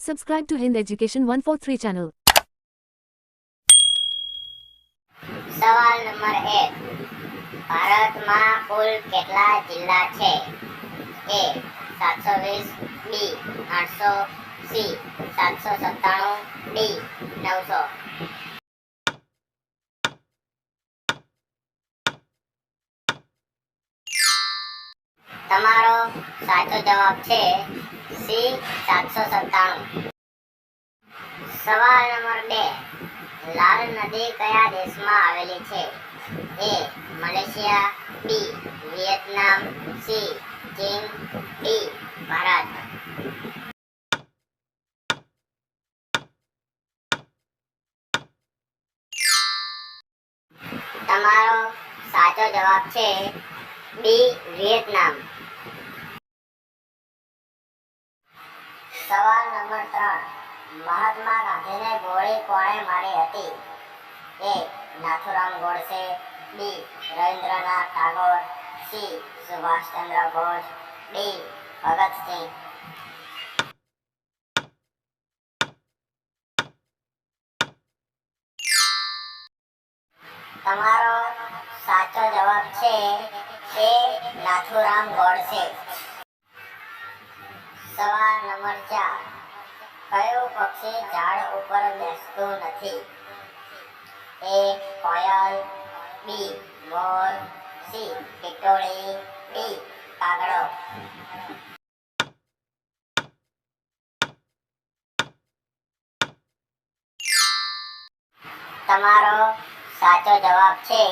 Subscribe to Hind Education 143 channel. સવાલ number 1. ભારતમાં કુલ કેટલા જિલ્લા છે? A 720, B 800, C 797, D 900. તમારો સાચો જવાબ છે C 797. સવાલ નંબર 2. લાલ નદી કયા દેશમાં આવેલી છે? A Malaysia, B Vietnam, C ચીન, D ભારત. તમારો સાચો જવાબ છે B વિયેતનામ. સવાલ નંબર 3. મહાત્મા ગાંધીને ગોળી કોણે મારી હતી? A Nathuram Godse, B Rabindranath Tagore, C Subhashchandra Bose, D Bhagat Singh. તમારો સાચો જવાબ છે A નાથુરામ ગોડસે. સવાલ નંબર 4. કયું પક્ષી ઝાડ ઉપર બેસતું નથી? A Koyal, B more, C ટીટોળી, D કાગડો. તમારો સાચો જવાબ છે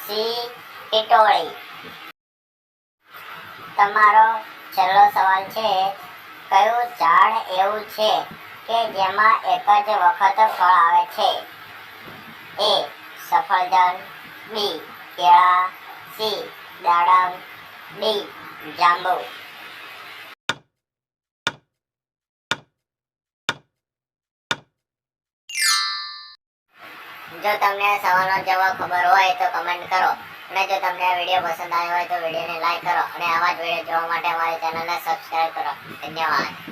C ટીટોળી. તમારો છેલ્લો સવાલ છે, કયું ઝાડ એવું છે કે જેમાં એક જ વખત ફળ આવે છે? A સફરજન, B કેળા, C દાડમ, D જાંબુ. જો તમને આ સવાલનો જવાબ ખબર હોય તો કમેન્ટ કરો, અને જો તમને આ વિડીયો પસંદ આવ્યો હોય તો વિડીયોને લાઈક કરો, અને આવા જ વિડીયો જોવા માટે અમારી ચેનલને સબસ્ક્રાઇબ કરો. ધન્યવાદ.